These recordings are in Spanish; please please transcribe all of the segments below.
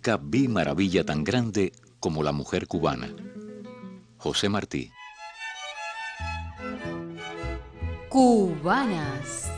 Nunca vi maravilla tan grande como la mujer cubana. José Martí. Cubanas.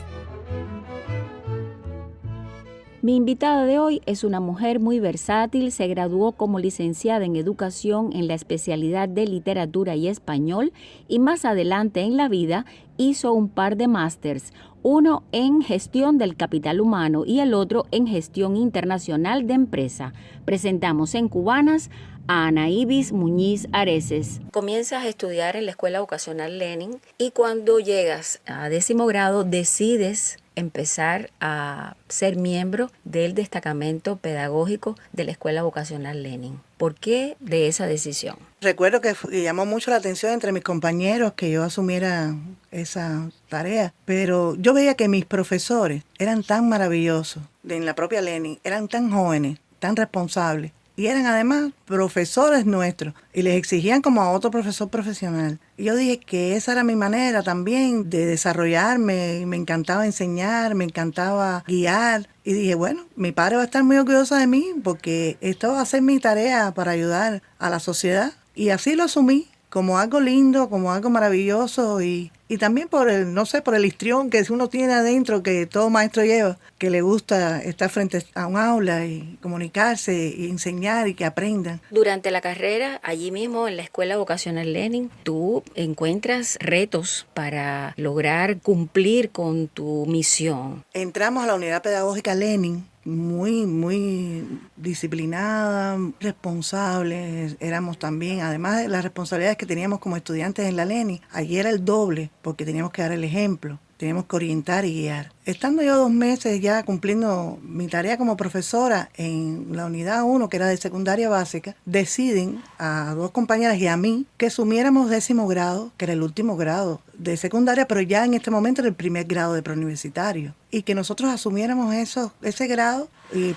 Mi invitada de hoy es una mujer muy versátil, se graduó como licenciada en educación en la especialidad de literatura y español y más adelante en la vida hizo un par de másters, uno en gestión del capital humano y el otro en gestión internacional de empresa. Presentamos en Cubanas a Ana Ibis Muñiz Areces. Comienzas a estudiar en la Escuela Vocacional Lenin y cuando llegas a 10º grado decides empezar a ser miembro del destacamento pedagógico de la Escuela Vocacional Lenin. ¿Por qué de esa decisión? Recuerdo que llamó mucho la atención entre mis compañeros que yo asumiera esa tarea, pero yo veía que mis profesores eran tan maravillosos en la propia Lenin, eran tan jóvenes, tan responsables, y eran además profesores nuestros y les exigían como a otro profesor profesional. Y yo dije que esa era mi manera también de desarrollarme, me encantaba enseñar, me encantaba guiar. Y dije, bueno, mi padre va a estar muy orgulloso de mí porque esto va a ser mi tarea para ayudar a la sociedad. Y así lo asumí como algo lindo, como algo maravilloso y también por el, no sé, por el histrión que uno tiene adentro, que todo maestro lleva, que le gusta estar frente a un aula y comunicarse y enseñar y que aprendan. Durante la carrera, allí mismo en la Escuela Vocacional Lenin, tú encuentras retos para lograr cumplir con tu misión. Entramos a la unidad pedagógica Lenin, muy disciplinada, responsable, éramos también, además de las responsabilidades que teníamos como estudiantes en la Lenin, allí era el doble, porque teníamos que dar el ejemplo, teníamos que orientar y guiar. Estando yo 2 meses ya cumpliendo mi tarea como profesora en la unidad 1, que era de secundaria básica, deciden a 2 compañeras y a mí que asumiéramos 10º grado, que era el último grado de secundaria, pero ya en este momento era el primer grado de preuniversitario. Y que nosotros asumiéramos ese grado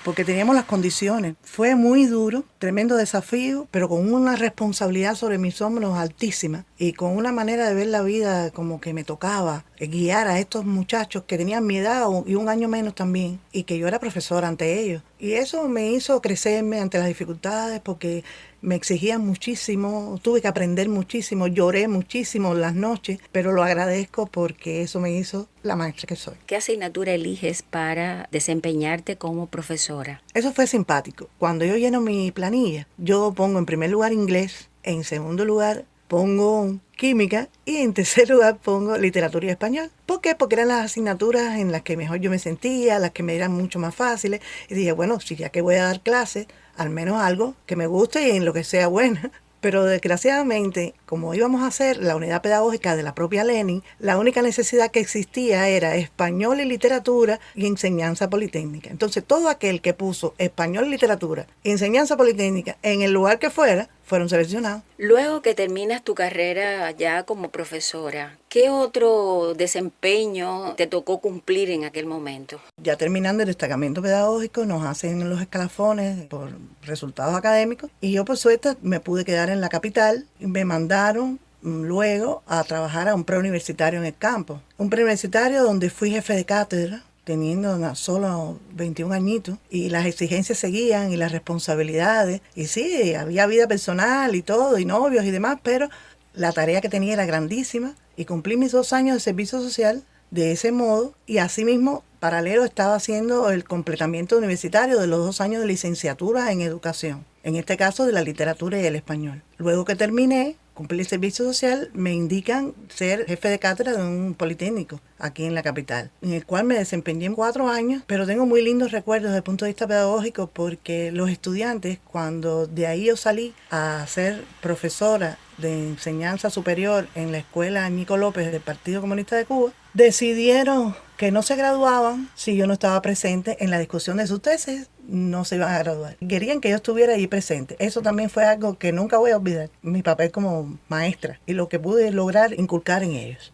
porque teníamos las condiciones. Fue muy duro, tremendo desafío, pero con una responsabilidad sobre mis hombros altísima y con una manera de ver la vida como que me tocaba guiar a estos muchachos que tenían mi edad y un año menos también, y que yo era profesora ante ellos. Y eso me hizo crecerme ante las dificultades porque me exigían muchísimo, tuve que aprender muchísimo, lloré muchísimo las noches, pero lo agradezco porque eso me hizo la maestra que soy. ¿Qué asignatura eliges para desempeñarte como profesora? Eso fue simpático. Cuando yo lleno mi planilla, yo pongo en primer lugar inglés, en segundo lugar pongo química y en tercer lugar pongo literatura y español. ¿Por qué? Porque eran las asignaturas en las que mejor yo me sentía, las que me eran mucho más fáciles. Y dije, bueno, si ya que voy a dar clases, al menos algo que me guste y en lo que sea buena. Pero desgraciadamente, como íbamos a hacer la unidad pedagógica de la propia Lenin, la única necesidad que existía era español y literatura y enseñanza politécnica. Entonces, todo aquel que puso español y literatura y enseñanza politécnica en el lugar que fuera, fueron seleccionados. Luego que terminas tu carrera ya como profesora, ¿qué otro desempeño te tocó cumplir en aquel momento? Ya terminando el destacamento pedagógico, nos hacen los escalafones por resultados académicos y yo por suerte me pude quedar en la capital y me mandaron luego a trabajar a un preuniversitario en el campo. Un preuniversitario donde fui jefe de cátedra, teniendo solo 21 añitos, y las exigencias seguían y las responsabilidades, y sí, había vida personal y todo, y novios y demás, pero la tarea que tenía era grandísima, y cumplí mis 2 años de servicio social de ese modo, y asimismo, paralelo, estaba haciendo el completamiento universitario de los 2 años de licenciatura en educación, en este caso de la literatura y el español. Luego que terminé, cumplí el servicio social, me indican ser jefe de cátedra de un politécnico aquí en la capital, en el cual me desempeñé en 4 años, pero tengo muy lindos recuerdos desde el punto de vista pedagógico porque los estudiantes, cuando de ahí yo salí a ser profesora de enseñanza superior en la escuela Ñico López del Partido Comunista de Cuba, decidieron que no se graduaban si yo no estaba presente en la discusión de sus tesis, no se iban a graduar. Querían que yo estuviera ahí presente. Eso también fue algo que nunca voy a olvidar, mi papel como maestra y lo que pude lograr inculcar en ellos.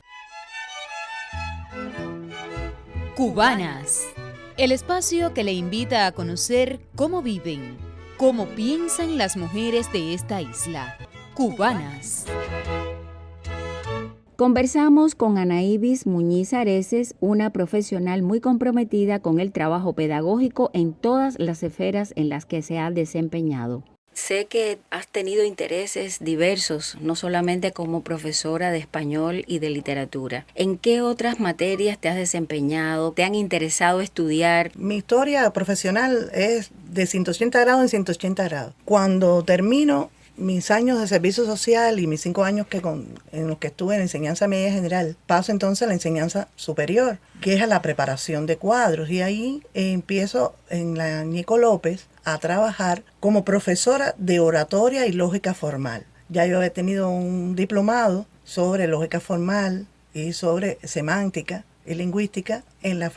Cubanas, el espacio que le invita a conocer cómo viven, cómo piensan las mujeres de esta isla. Cubanas. Conversamos con Ana Ibis Muñiz Areces, una profesional muy comprometida con el trabajo pedagógico en todas las esferas en las que se ha desempeñado. Sé que has tenido intereses diversos, no solamente como profesora de español y de literatura. ¿En qué otras materias te has desempeñado? ¿Te han interesado estudiar? Mi historia profesional es de 180 grados en 180 grados. Cuando termino mis años de servicio social y mis 5 años en los que estuve en enseñanza media general, paso entonces a la enseñanza superior, que es a la preparación de cuadros. Y ahí empiezo en la Ñeco López a trabajar como profesora de oratoria y lógica formal. Ya yo he tenido un diplomado sobre lógica formal y sobre semántica y lingüística en la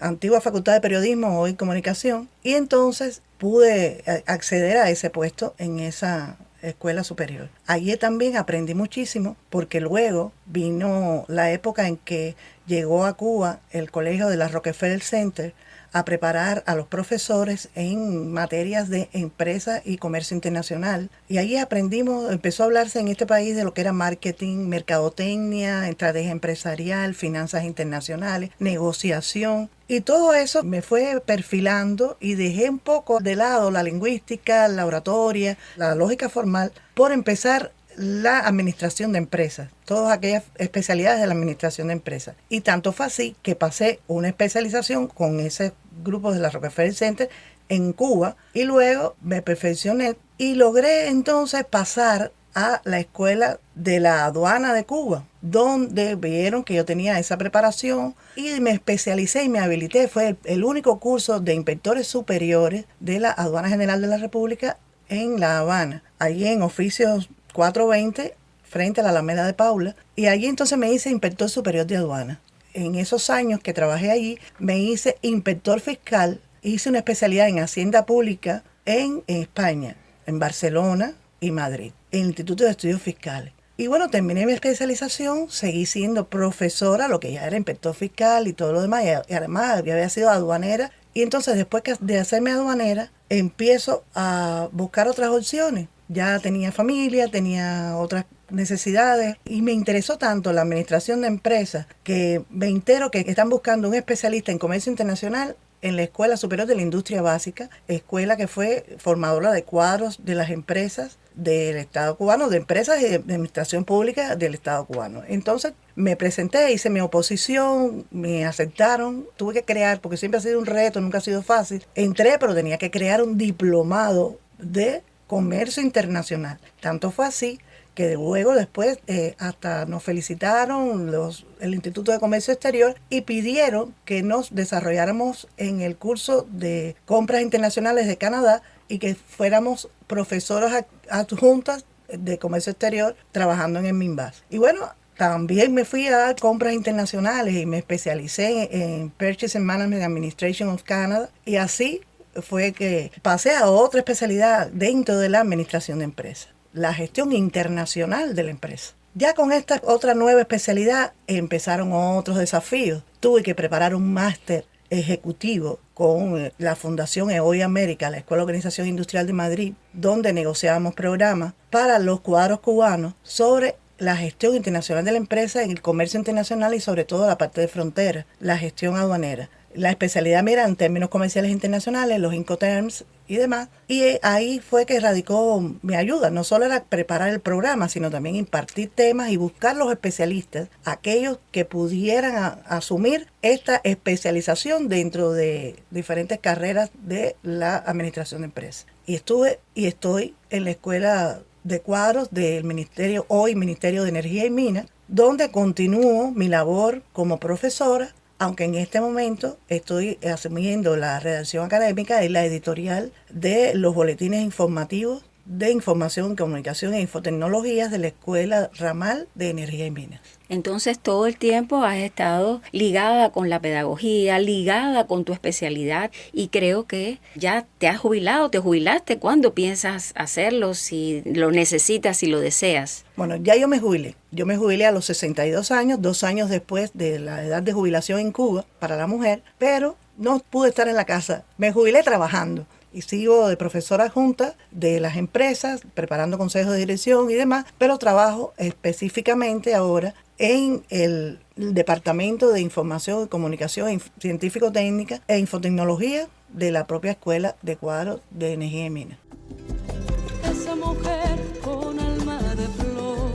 antigua Facultad de Periodismo, hoy Comunicación, y entonces pude acceder a ese puesto en esa escuela superior. Allí también aprendí muchísimo porque luego vino la época en que llegó a Cuba el colegio de la Rockefeller Center a preparar a los profesores en materias de empresa y comercio internacional. Y allí empezó a hablarse en este país de lo que era marketing, mercadotecnia, estrategia empresarial, finanzas internacionales, negociación. Y todo eso me fue perfilando y dejé un poco de lado la lingüística, la oratoria, la lógica formal, por empezar la administración de empresas, todas aquellas especialidades de la administración de empresas. Y tanto fue así que pasé una especialización con ese grupo de la Rockefeller Center en Cuba y luego me perfeccioné y logré entonces pasar a la escuela de la aduana de Cuba, donde vieron que yo tenía esa preparación y me especialicé y me habilité. Fue el único curso de inspectores superiores de la Aduana General de la República en La Habana, allí en oficios 420 frente a la Alameda de Paula, y allí entonces me hice inspector superior de aduana. En esos años que trabajé allí me hice inspector fiscal, hice una especialidad en Hacienda Pública en España, en Barcelona y Madrid, en el Instituto de Estudios Fiscales. Y bueno, terminé mi especialización, seguí siendo profesora, lo que ya era inspector fiscal y todo lo demás, y además había sido aduanera. Y entonces después de hacerme aduanera, empiezo a buscar otras opciones. Ya tenía familia, tenía otras necesidades y me interesó tanto la administración de empresas que me entero que están buscando un especialista en comercio internacional en la Escuela Superior de la Industria Básica, escuela que fue formadora de cuadros de las empresas del Estado cubano, de empresas y de administración pública del Estado cubano. Entonces me presenté, hice mi oposición, me aceptaron, tuve que crear, porque siempre ha sido un reto, nunca ha sido fácil. Entré, pero tenía que crear un diplomado de comercio internacional. Tanto fue así que luego después hasta nos felicitaron el Instituto de Comercio Exterior y pidieron que nos desarrolláramos en el curso de compras internacionales de Canadá y que fuéramos profesoras adjuntas de comercio exterior trabajando en el MINBAS. Y bueno, también me fui a compras internacionales y me especialicé en Purchasing Management Administration of Canada, y así fue que pasé a otra especialidad dentro de la administración de empresas, la gestión internacional de la empresa. Ya con esta otra nueva especialidad empezaron otros desafíos. Tuve que preparar un máster ejecutivo con la Fundación EOI América, la Escuela de Organización Industrial de Madrid, donde negociábamos programas para los cuadros cubanos sobre la gestión internacional de la empresa en el comercio internacional y sobre todo la parte de frontera, la gestión aduanera. La especialidad mira en términos comerciales internacionales, los Incoterms y demás. Y ahí fue que radicó mi ayuda. No solo era preparar el programa, sino también impartir temas y buscar los especialistas, aquellos que pudieran asumir esta especialización dentro de diferentes carreras de la administración de empresas. Y estuve y estoy en la Escuela de Cuadros del Ministerio, hoy Ministerio de Energía y Minas, donde continúo mi labor como profesora, aunque en este momento estoy asumiendo la redacción académica y la editorial de los boletines informativos de información, comunicación e infotecnologías de la Escuela Ramal de Energía y Minas. Entonces todo el tiempo has estado ligada con la pedagogía, ligada con tu especialidad, y creo que ya te has jubilado, te jubilaste. ¿Cuándo piensas hacerlo? Si lo necesitas, si lo deseas. Bueno, ya yo me jubilé. Yo me jubilé a los 62 años, 2 años después de la edad de jubilación en Cuba para la mujer, pero no pude estar en la casa. Me jubilé trabajando. y sigo de profesora adjunta de las empresas, preparando consejos de dirección y demás, pero trabajo específicamente ahora en el Departamento de Información y Comunicación Científico-Técnica e Infotecnología de la propia Escuela de Cuadros de Energía y Minas. Esa mujer con alma de flor.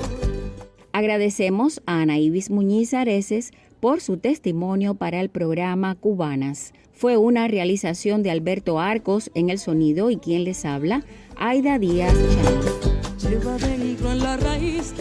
Agradecemos a Ana Ibis Muñiz Areces por su testimonio para el programa Cubanas. Fue una realización de Alberto Arcos en el sonido y quien les habla, Aida Díaz Chávez. Lleva dentro en la raíz